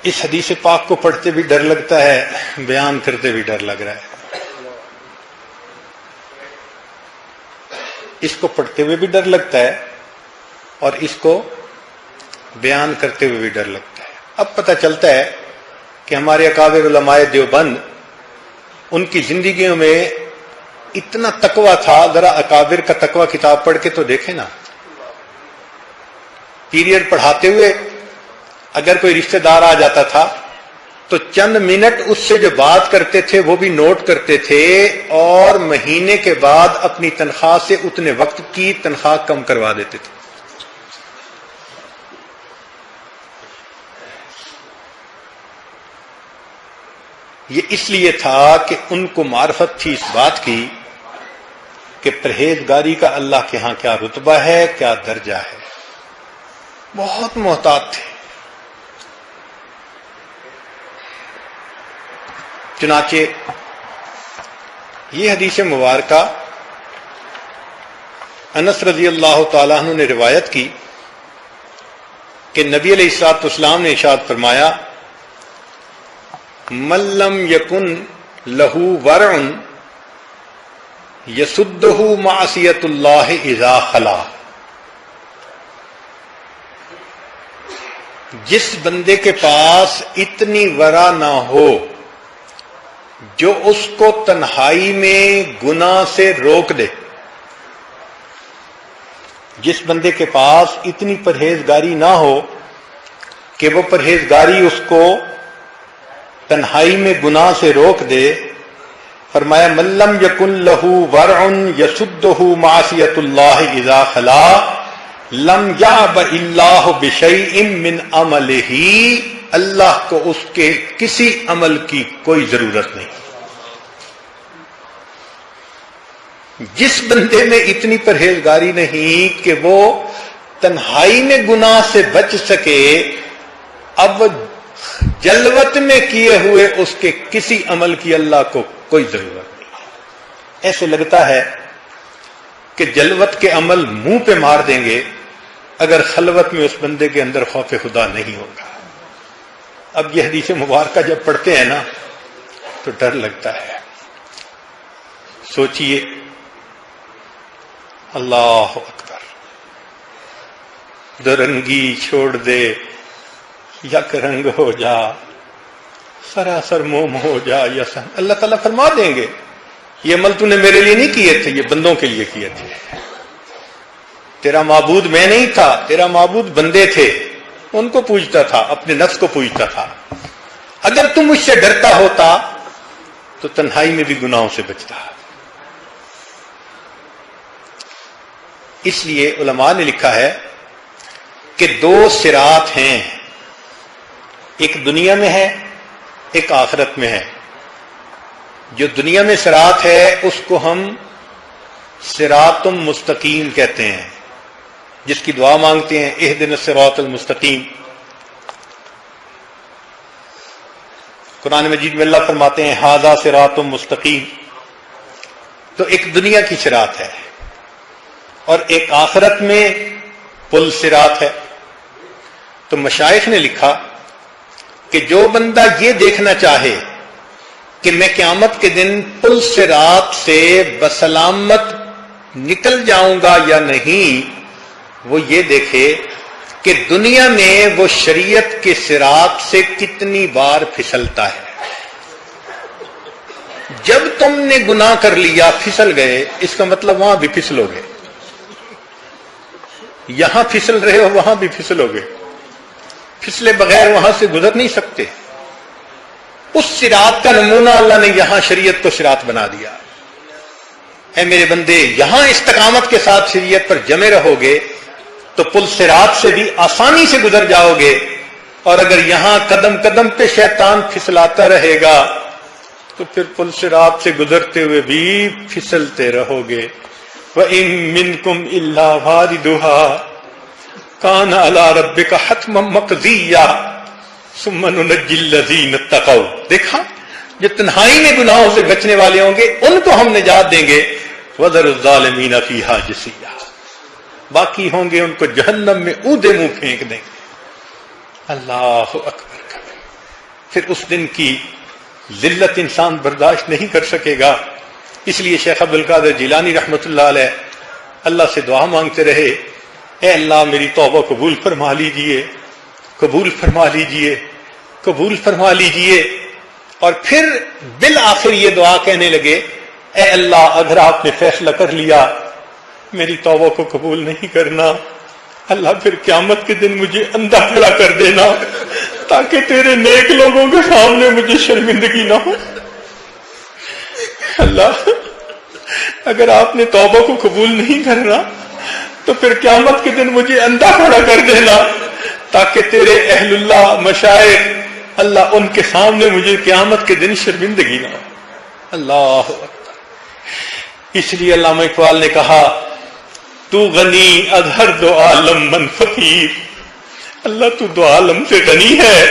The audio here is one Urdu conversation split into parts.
اس حدیث پاک کو پڑھتے بھی ڈر لگتا ہے، بیان کرتے بھی ڈر لگ رہا ہے۔ اس کو پڑھتے ہوئے بھی ڈر لگتا ہے اور اس کو بیان کرتے ہوئے بھی ڈر لگتا ہے۔ اب پتہ چلتا ہے کہ ہمارے اکابر علماء دیوبند، ان کی زندگیوں میں اتنا تقویٰ تھا، ذرا اکابر کا تقویٰ کتاب پڑھ کے تو دیکھیں نا۔ پیریڈ پڑھاتے ہوئے اگر کوئی رشتہ دار آ جاتا تھا تو چند منٹ اس سے جو بات کرتے تھے وہ بھی نوٹ کرتے تھے، اور مہینے کے بعد اپنی تنخواہ سے اتنے وقت کی تنخواہ کم کروا دیتے تھے۔ یہ اس لیے تھا کہ ان کو معرفت تھی اس بات کی کہ پرہیزگاری کا اللہ کے ہاں کیا رتبہ ہے، کیا درجہ ہے۔ بہت محتاط تھے۔ چنانچہ یہ حدیث مبارکہ انس رضی اللہ تعالیٰ عنہ نے روایت کی کہ نبی علیہ الصلوۃ والسلام نے ارشاد فرمایا، من لم یکن لہ ورع یسدہ معصیۃ اللہ اذا خلا، جس بندے کے پاس اتنی ورع نہ ہو جو اس کو تنہائی میں گناہ سے روک دے، جس بندے کے پاس اتنی پرہیزگاری نہ ہو کہ وہ پرہیزگاری اس کو تنہائی میں گناہ سے روک دے، فرمایا من لم یکن لہ ورع یسدہ معصیۃ اللہ اذا خلا لم یعبأ اللہ بشیء من عملہ، اللہ کو اس کے کسی عمل کی کوئی ضرورت نہیں۔ جس بندے میں اتنی پرہیزگاری نہیں کہ وہ تنہائی میں گناہ سے بچ سکے، اب جلوت میں کیے ہوئے اس کے کسی عمل کی اللہ کو کوئی ضرورت نہیں۔ ایسے لگتا ہے کہ جلوت کے عمل منہ پہ مار دیں گے اگر خلوت میں اس بندے کے اندر خوف خدا نہیں ہوگا۔ اب یہ حدیث مبارکہ جب پڑھتے ہیں نا تو ڈر لگتا ہے۔ سوچئے، اللہ اکبر، درنگی چھوڑ دے، یک رنگ ہو جا، سراسر موم ہو جا، یسن، اللہ تعالیٰ فرما دیں گے یہ عمل تو نے میرے لیے نہیں کیے تھے، یہ بندوں کے لیے کیے تھے۔ تیرا معبود میں نہیں تھا، تیرا معبود بندے تھے، ان کو پوجتا تھا، اپنے نفس کو پوجتا تھا۔ اگر تم مجھ سے ڈرتا ہوتا تو تنہائی میں بھی گناہوں سے بچتا۔ اس لیے علماء نے لکھا ہے کہ دو صراط ہیں، ایک دنیا میں ہے، ایک آخرت میں ہے۔ جو دنیا میں صراط ہے اس کو ہم صراط مستقیم کہتے ہیں، جس کی دعا مانگتے ہیں اہدنا الصراط المستقیم۔ قرآن مجید میں اللہ فرماتے ہیں ھذا صراط مستقیم۔ تو ایک دنیا کی صراط ہے اور ایک آخرت میں پل صراط ہے۔ تو مشائخ نے لکھا کہ جو بندہ یہ دیکھنا چاہے کہ میں قیامت کے دن پل صراط سے بسلامت نکل جاؤں گا یا نہیں، وہ یہ دیکھے کہ دنیا میں وہ شریعت کے صراط سے کتنی بار پھسلتا ہے۔ جب تم نے گناہ کر لیا پھسل گئے، اس کا مطلب وہاں بھی پھسلو گے، یہاں پھسل رہے ہو وہاں بھی پھسلو گے، پھسلے بغیر وہاں سے گزر نہیں سکتے۔ اس صراط کا نمونہ اللہ نے یہاں شریعت کو صراط بنا دیا۔ اے میرے بندے، یہاں استقامت کے ساتھ شریعت پر جمے رہو گے تو پل صراط سے بھی آسانی سے گزر جاؤ گے، اور اگر یہاں قدم قدم پہ شیطان پھسلاتا رہے گا تو پھر پل صراط سے گزرتے ہوئے بھی پھسلتے رہو گے۔ وَإِن مِّنكُمْ إِلَّا وَارِدُهَا كَانَ عَلَىٰ رَبِّكَ حَتْمًا مَّقْضِيًّا ثُمَّ نُنَجِّي الَّذِينَ اتَّقَوْا۔ دیکھا، جو تنہائی میں گناہوں سے بچنے والے ہوں گے ان کو ہم نجات دیں گے، وَذَرُ الظَّالِمِينَ فِيهَا جِثِيًّا، باقی ہوں گے ان کو جہنم میں اودے منہ پھینک دیں گے۔ اللہ اکبر۔ پھر اس دن کی ذلت انسان برداشت نہیں کر سکے گا. اس لیے شیخ عبد القادر جیلانی رحمۃ اللہ علیہ اللہ سے دعا مانگتے رہے, اے اللہ میری توبہ قبول فرما لیجئے, قبول فرما لیجئے, قبول فرما لیجئے. اور پھر بالآخر یہ دعا کہنے لگے, اے اللہ اگر آپ نے فیصلہ کر لیا میری توبہ کو قبول نہیں کرنا, اللہ پھر قیامت کے دن مجھے اندھا کھڑا کر دینا تاکہ تیرے نیک لوگوں کے سامنے مجھے شرمندگی نہ ہو. اللہ اگر آپ نے توبہ کو قبول نہیں کرنا تو پھر قیامت کے دن مجھے اندھا کھڑا کر دینا تاکہ تیرے اہل اللہ مشائخ اللہ ان کے سامنے مجھے قیامت کے دن شرمندگی نہ ہو. اللہ اس لیے علامہ اقبال نے کہا, تو غنی اظہر دو عالم من فقیر, اللہ تو دو عالم سے غنی ہے,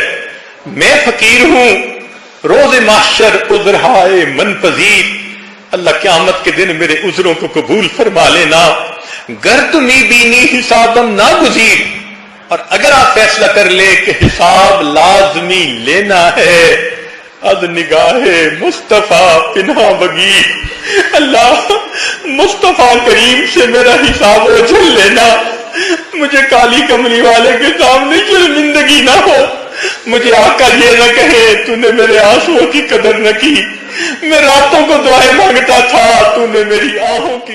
میں فقیر ہوں, روز محشر عذرہائے من پذیر, اللہ قیامت کے دن میرے عذروں کو قبول فرما لینا. گر تمی بینی حسابم نہ گزیر, اور اگر آپ فیصلہ کر لیں کہ حساب لازمی لینا ہے, از نگاہ مصطفیٰ پنہا بگی, اللہ مصطفیٰ کریم سے میرا حساب اچھل لینا, مجھے کالی کملی والے کے سامنے شرمندگی نہ ہو. مجھے آقا یہ نہ کہے تو نے میرے آنسوؤں کی قدر نہ کی, میں راتوں کو دعائیں مانگتا تھا تو نے میری آہوں کی